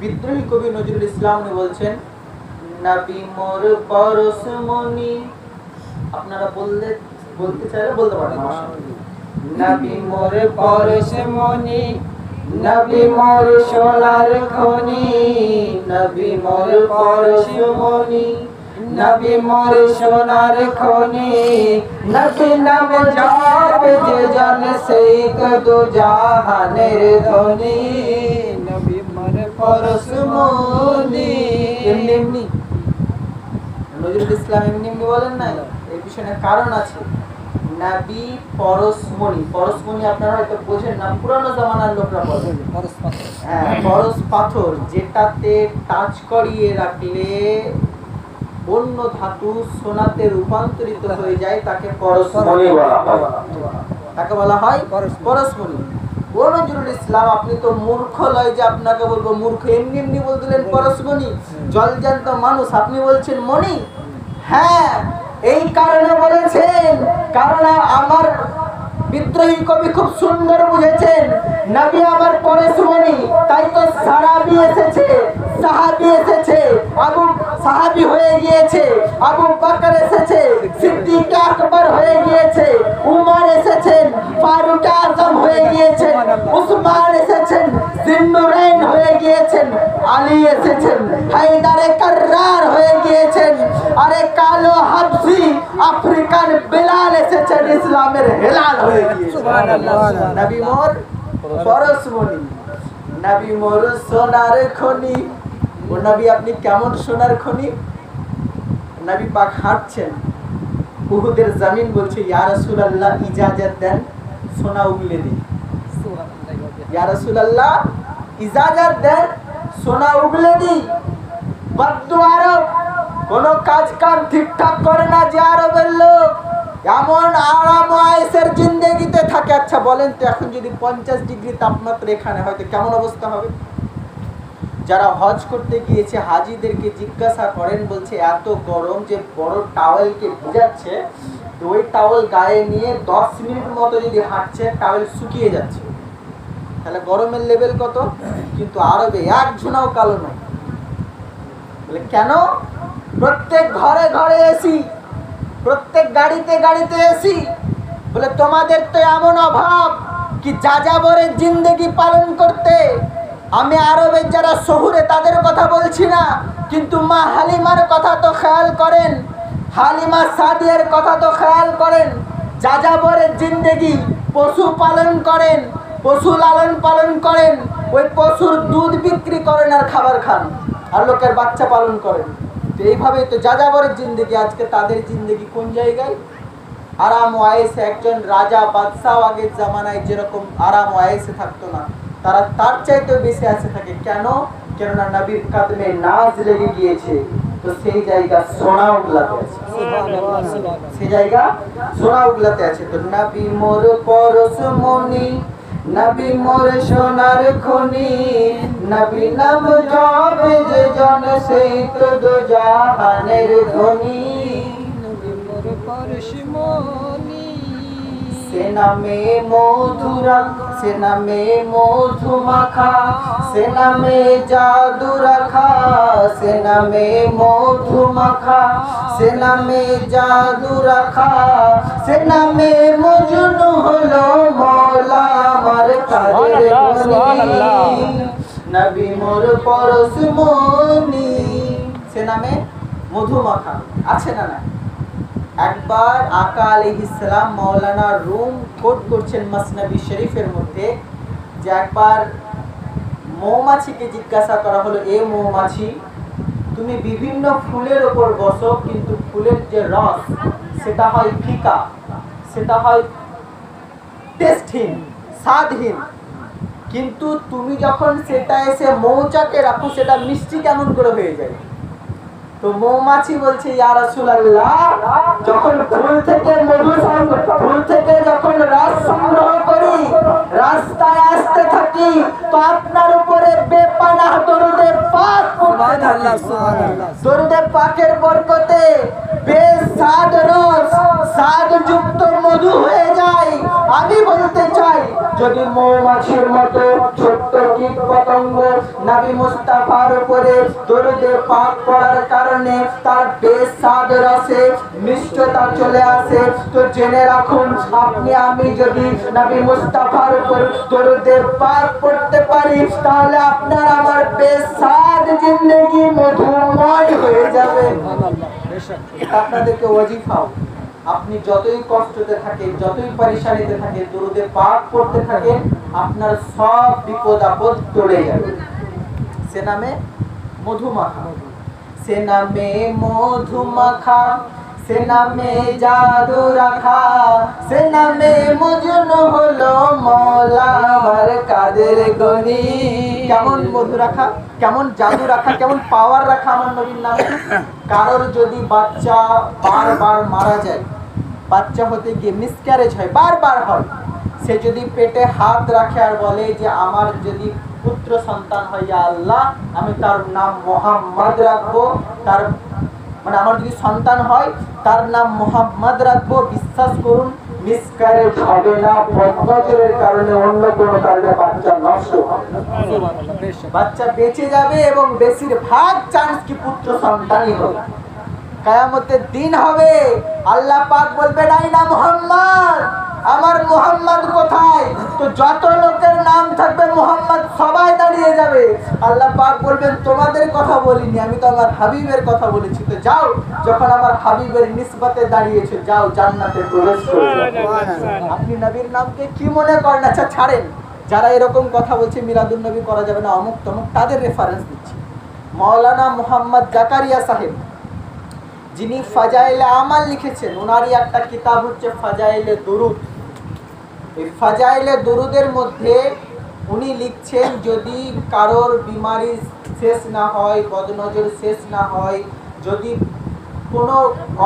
বিদ্রোহী কবি নজরুল ইসলাম উনি বলছেন, নবী মোর পরশমণি। আপনারা বলতে চাইলে বলতে পারেন। নবী মোর পরশমণি, নবী মোর সোনার খনি, নবী মোর পরশমণি, নবী মোর সোনার খনি। নবী নাম জপে যে জন সেই তো দু জাহানের ধনী। নবী মোর পরশমণি। এমনি এমনি নজরুল ইসলাম এমনি এমনি বলেন না, এর পিছনে কারণ আছে। নবী পরশমণি, পরশমণি আপনারা হয়তো বোঝেন না, পুরানো জামানার লোকরা বলেন হ্যাঁ, পরশ পাথর, যেটাতে টাচ করিয়ে রাখলে অন্য ধাতু সোনাতে রূপান্তরিত হয়ে যায়, তাকে পরশমণি বলা হয়। তাকে বলা হয় পরশমণি। ও নজরুল ইসলাম, আপনি তো মূর্খ লয় যে আপনাকে বলবো মূর্খ। এমনি এমনি বলছিলেন পরশমণি, জলজান্ত মানুষ, আপনি বলছেন মণি। হ্যাঁ, এই কারণে বলেছেন, কারণ আমার বিদ্রোহী কবি খুব সুন্দর বুঝেছেন, নবী আমার পরশমণি। তাই তো সাহাবী এসেছে, সাহাবী এসেছে, আবু সাহাবী হয়ে গিয়েছে, আবু বকর এসেছে, সিদ্দিক আকবর হয়ে গিয়েছে, উমর এসেছেন, ফারুক আজম হয়ে গিয়েছেন, উসমান এসেছেন, জিন্নুরাইন হয়ে গিয়েছেন, আলী এসেছেন, হায়দারে কাররার হয়ে গিয়েছেন, আরে কালো হাবশি আফ্রিকান বিলাল এসেছেন, ইসলামের হেলাল হয়ে গিয়েছেন। সুবহানাল্লাহ। নবী মোর পরশমণি, নবী মোর সোনার খনি। ও নবী, আপনি কেমন সোনার খনি? নবী পাক হাঁটছেন, উহুদের জমিন বলছে, ইয়া রাসূলুল্লাহ ইজাজত দেন, সোনা উগলে দিই। ইয়া রাসূলুল্লাহ ইজাজত দেন, সোনা উগলে দিই। বদ্দু আরব কোন কাজ কাম ঠিকঠাক করে না যে আরবের লোক, এমন আরাম আয়েশের জিন্দেগিতে থাকে। আচ্ছা বলেন তো, এখন যদি 50 ডিগ্রি তাপমাত্রা এখানে হয় তো কেমন অবস্থা হবে? যারা হজ করতে গিয়েছে হাজিদেরকে জিজ্ঞাসা করেন, বলছে এত গরম যে বড় টাওয়েলকে ভিজাচ্ছে, তো ওই টাওয়েল গায়ে নিয়ে 10 মিনিট মতো যদি হাঁটছে, টাওয়েল শুকিয়ে যাচ্ছে। তাহলে গরমের লেভেল কত? কিন্তু আরবে এক ঝুনাও কালো নয়। বলে কেন? প্রত্যেক ঘরে ঘরে এসি, প্রত্যেক গাড়িতে গাড়িতে এসি। বলে তোমাদের তো এমন অভাব কি যাযাবরের জিন্দেগি পালন করতে। আমি আরবের যারা শহুরে তাদের কথা বলছি না, কিন্তু মা হালিমার কথা তো খেয়াল করেন, হালিমা সাদিয়ার কথা তো খেয়াল করেন। যাযাবরের জিন্দেগি, পশু পালন করেন, পশু লালন পালন করেন, ওই পশুর দুধ বিক্রি করেন আর খাবার খান, আর লোকের বাচ্চা পালন করেন। তো এইভাবেই তো যাযাবরের জিন্দেগি। আজকে তাদের জিন্দেগি কোন জায়গায়? আরাম ওয়াইসে। একজন রাজা বাদশাহ আগের জামানায় যেরকম আরাম ওয়াইসে থাকতো না, তারা তার চাইতেও বেশি আসে থাকে। কেন? কেননা নবীর কদমে নাজ লেগে গিয়েছে, তো সেই জায়গা সোনা উগলাতে আছে, সেই জায়গা সোনা উগলাতে আছে। তো নবী মোর পরশমণি, নবী মোর সোনার খনি, নবী নাম জপে যে জন সেই তো দু জাহানের ধনী। নবী মোর পরশমণি, সে নামে মধুরা, সে নামে মধু মাখা, সে নামে জাদু রাখা, সে নামে মধু মাখা, সে নামে জাদু রাখা, সে নামে মজনু হলো মওলা আমার কাদের গনি। নবী মোর পরশমণি, সে নামে মধু মাখা। আছে না না? একবার আকা আলাইহিস সালাম মাওলানা রুম কোট করছেন মসনবী শরীফের মধ্যে, যে একবার মৌমাছিকে জিজ্ঞাসা করা হলো, এ মৌমাছি, তুমি বিভিন্ন ফুলের ওপর বসো, কিন্তু ফুলের যে রস সেটা হয় ফিকা, সেটা হয় টেস্টহীন, স্বাদহীন, কিন্তু তুমি যখন সেটা এসে মৌচাকে রাখো, সেটা মিষ্টি কেমন করে হয়ে যায়? তো মৌমাছি বলছে, ইয়া রাসূলুল্লাহ, যখন ফুল থেকে মধু সংগ্রহ, ফুল থেকে যখন রস সংগ্রহ করি, রাস্তায় আসতে থাকি, তো আপনার উপরে বেপানাহ দরুদে পাক, সুবহানাল্লাহ সুবহানাল্লাহ, দরুদে পাকের বরকতে বেশ স্বাদ রস, স্বাদযুক্ত মধু হয়ে যায়। আমি বলতে চাই, যদি মৌমাছির মতো ছোট্ট কীট পতঙ্গ নবী মুস্তাফার উপরে দরুদে পাক পড়ার কারণে তার বেস্বাদ রসে মিষ্টতা চলে আসে, তো জেনে রাখুন, আপনি আমি যদি নবী মুস্তাফার উপর দরুদে পাক পড়তে পারি, তাহলে আপনার আমার বেস্বাদ জিন্দেগি মধুময় হয়ে যাবে। আপনাদেরকে ওয়াজিফা, আপনি যতই কষ্টতে থাকেন, যতই পরেশানিতে থাকেন, দরুদে পাক পড়তে থাকেন, আপনার সব বিপদ আপদ চলে যাবে। সে নামে মধুমাখা, সে নামে মধুমাখা, সে নামে জাদু রাখা, সে নামে মজনু হলো মওলা আমার কাদের গনি। কেমন মধু রাখা, কেমন জাদু রাখা, কেমন পাওয়ার রাখা আমার নবীর নামে। কারোর যদি বাচ্চা বারবার মারা যায়, বাচ্চা হতে গিয়ে মিসক্যারেজ হয়, বারবার হয়, সে যদি পেটে হাত রাখে আর বলে যে আমার যদি পুত্র সন্তান হয়, ইয়া আল্লাহ আমি তার নাম মোহাম্মদ রাখবো, তার মানে আমার যদি সন্তান হয় তার নাম মোহাম্মদ রাখবো, বিশ্বাস করুন মিসক্যারেজ হবে না। বদনজরের কারণে অন্য কোনো কারণে বাচ্চা নষ্ট হবে না, বাচ্চা বেঁচে যাবে এবং বেশিরভাগ চান্স কি পুত্র সন্তানই হবে। কিয়ামতের দিন হবে, আল্লাহ পাক বলবেন আইনা মুহাম্মদ, আমার মুহাম্মদ কোথায়? তো যত লোকের নাম থাকবে মুহাম্মদ সবাই দাঁড়িয়ে যাবে। আল্লাহ পাক বলবেন তোমাদের কথা বলিনি, আমি তো আমার হাবিবের কথা বলেছি, তো যাও, যখন আমার হাবিবের নিসবতে দাঁড়িয়েছো, যাও জান্নাতে প্রবেশ করো। আপনি নবীর নামকে কি মনে করেন? আচ্ছা ছাড়েন, যারা এরকম কথা বলছে মিলাদুন নবী করা যাবে না, অমুক তমুক, তাদের রেফারেন্স দিচ্ছি। মাওলানা মুহাম্মদ জাকারিয়া সাহেব, যিনি ফাজাইলে আমাল লিখেছেন, ওনারই একটা কিতাব হচ্ছে ফাজাইলে দুরুদ। এই ফাজাইলে দুরুদের মধ্যে উনি লিখছেন, যদি কারোর বিমারি শেষ না হয়, বদনজর শেষ না হয়, যদি কোনো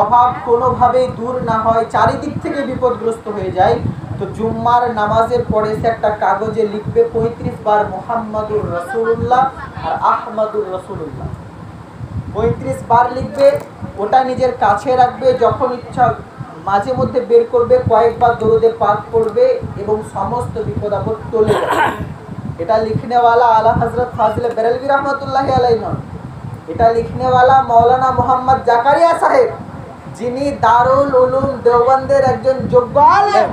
অভাব কোনোভাবেই দূর না হয়, চারিদিক থেকে বিপদগ্রস্ত হয়ে যায়, তো জুম্মার নামাজের পরে সে একটা কাগজে লিখবে 35 বার মুহাম্মাদুর রাসূলুল্লাহ আর আহমাদুর রাসূলুল্লাহ, 35 বার লিখবে, ওটা নিজের কাছে রাখবে, যখন ইচ্ছা মাঝে মধ্যে বের করবে, কয়েকবার দরুদে পাক পড়বে এবং সমস্ত বিপদ আপদ চলে যাবে। এটা লিখনেওয়ালা আলা হযরত ফাজিল বেরেলভী রহমতুল্লাহ আলাইহি নন, এটা লিখনেওয়ালা মাওলানা মুহাম্মদ জাকারিয়া সাহেব, যিনি দারুল উলুম দেওবন্দের একজন যোগ্য আলেম,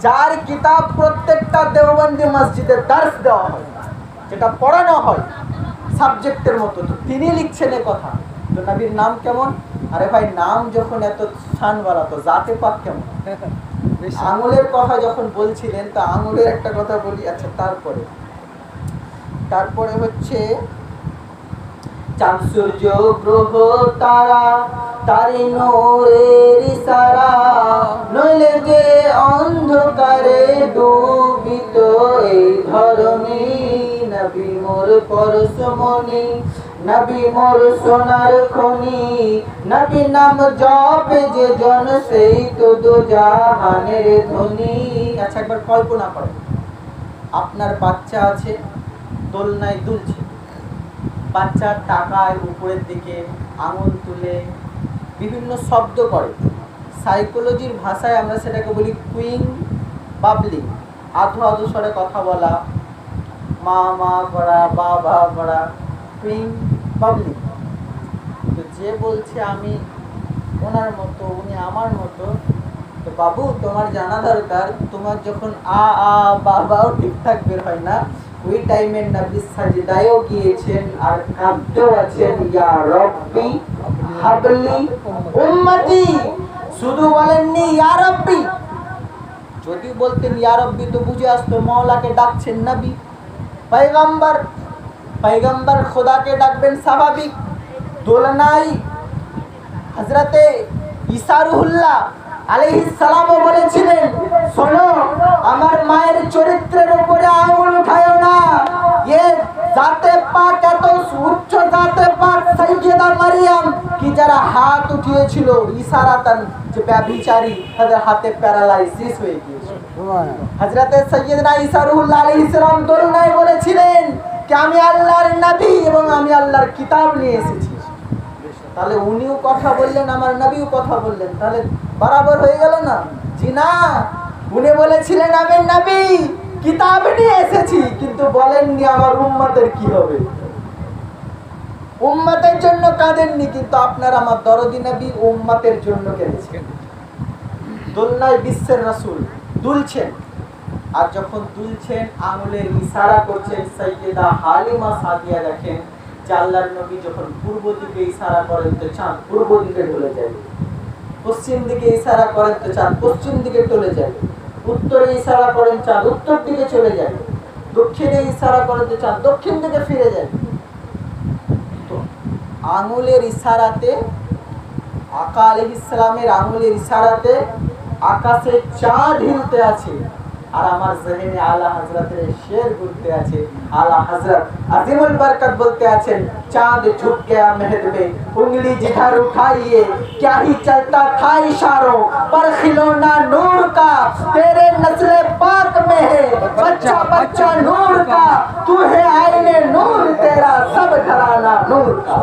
যার কিতাব প্রত্যেকটা দেওবন্দি মসজিদে দর্স দেওয়া হয়, যেটা পড়ানো হয় সাবজেক্টের মতো, তো তিনি লিখছেন এ কথা। তো নবীর নাম কেমন? আরে ভাই, নাম যখন এত শানওয়ালা, তো জাতে পাক কেমন? আঙুলের কথা যখন বলছিলেন, তো আঙুলের একটা কথা বলি। আচ্ছা, তারপরে হচ্ছে চাঁদ সূর্য গ্রহ তারা, তারি নূরের ইশারা, নইলে যে অন্ধকারে ডুবিত এই ধরণী। নবী মোর পরশমণি, নবী মোর সোনার খনি, নবী নাম জপে যে জন, সেই তো দোজাহানের ধনী। আচ্ছা, একবার কল্পনা করেন, আপনার বাচ্চা আছে, দোলনায় দুলছে, বাচ্চা টাকায় উপরের দিকে আঙুল তুলে বিভিন্ন শব্দ করে, সাইকোলজির ভাষায় আমরা সেটাকে বলি কুইং বাবলিং, আধো আধো স্বরে কথা বলা, মা মা করা, বাবা করা, কুইং বাবলিং। তো যে বলছে আমি ওনার মতো, উনি আমার মতো, তো বাবু তোমার জানা দরকার, তোমার যখন আ আ বাবাও ঠিকঠাক বের হয় না, ওই টাইমে নবী সাজদায়ও গিয়েছেন আর কাঁদতেও আছেন, ইয়া রব্বি হাবলি উম্মতি। শুধু বলেননি ইয়া রব্বি, যদি বলতেন ইয়া রব্বি তো বুঝে আসতো মাওলাকে ডাকছেন নবী। পয়গম্বর খোদাকে ডাকবেন স্বাভাবিক। দোলনাই হযরতে ঈসা রুহুল্লাহ আলাইহিস সালামও বলেছিলেন, শোনো আমার মায়ের চরিত্রের উপরে আঙুল উঠায়ো না, ये जाते पाक এত উচ্চ জাতে পাক সাইয়্যিদা মারিয়াম কি যারা হাত উঠিয়েছিল ইশারাতান, যে ব্যভিচারী, তাদের হাতে প্যারালাইসিস হয়ে গিয়েছিল। হযরতে সাইয়্যিদনা ঈসা রুহুল্লাহ আলাইহিস সালাম দোলনায় বলেছিলেন যে আমি আল্লাহর নবী এবং আমি আল্লাহর কিতাব নিয়ে এসেছি। তাহলে উনিও কথা বললেন, আমার নবীও কথা বললেন, তাহলে বরাবর হয়ে গেল না। জি না, উনি বলেছিলেন আমি নবী, কিতাব নিয়ে এসেছি, কিন্তু বলেননি আমার উম্মতের কি হবে। উম্মতের জন্য কাঁদেননি, কিন্তু আপনার আমার দরদি নবী উম্মতের জন্য কেঁদেছেন। দোলনায় বিশ্বের রাসূল দুলছেন, আর যখন দুলছেন আঙুলের ইশারা করছেন। সাইয়্যিদা হালিমা সাদিয়া দেখেন যে আল্লাহর নবী যখন পূর্ব দিকে ইশারা করেন তো চাঁদ পূর্ব দিকে ঢলে যায়, পশ্চিম দিকে ইশারা করেন তো চাঁদ পশ্চিম দিকে চলে যায়, উত্তরে ইশারা করেন চাঁদ উত্তর দিকে চলে যায়, দক্ষিণে ইশারা করেন তো চাঁদ দক্ষিণ দিকে ফিরে যায়। তো আঙুলের ইশারাতে, আকা আলাইহিস সালামের আঙুলের ইশারাতে আকাশে চাঁদ হিলতে আছে, আর আমার জহনে আলা হযরতের শের ঘুরতে আছে। আলা হযরত আজিমুল বরকত বলতে আছেন, চাঁদ ঝুক গয়া মেহদ মে উंगली जिधर उठाइए क्या ही चलता था इशारों पर खिलौना नूर का तेरे नस्ल पाक में है बच्चा बच्चा नूर का तू है आईने नूर तेरा सब घराना नूर का।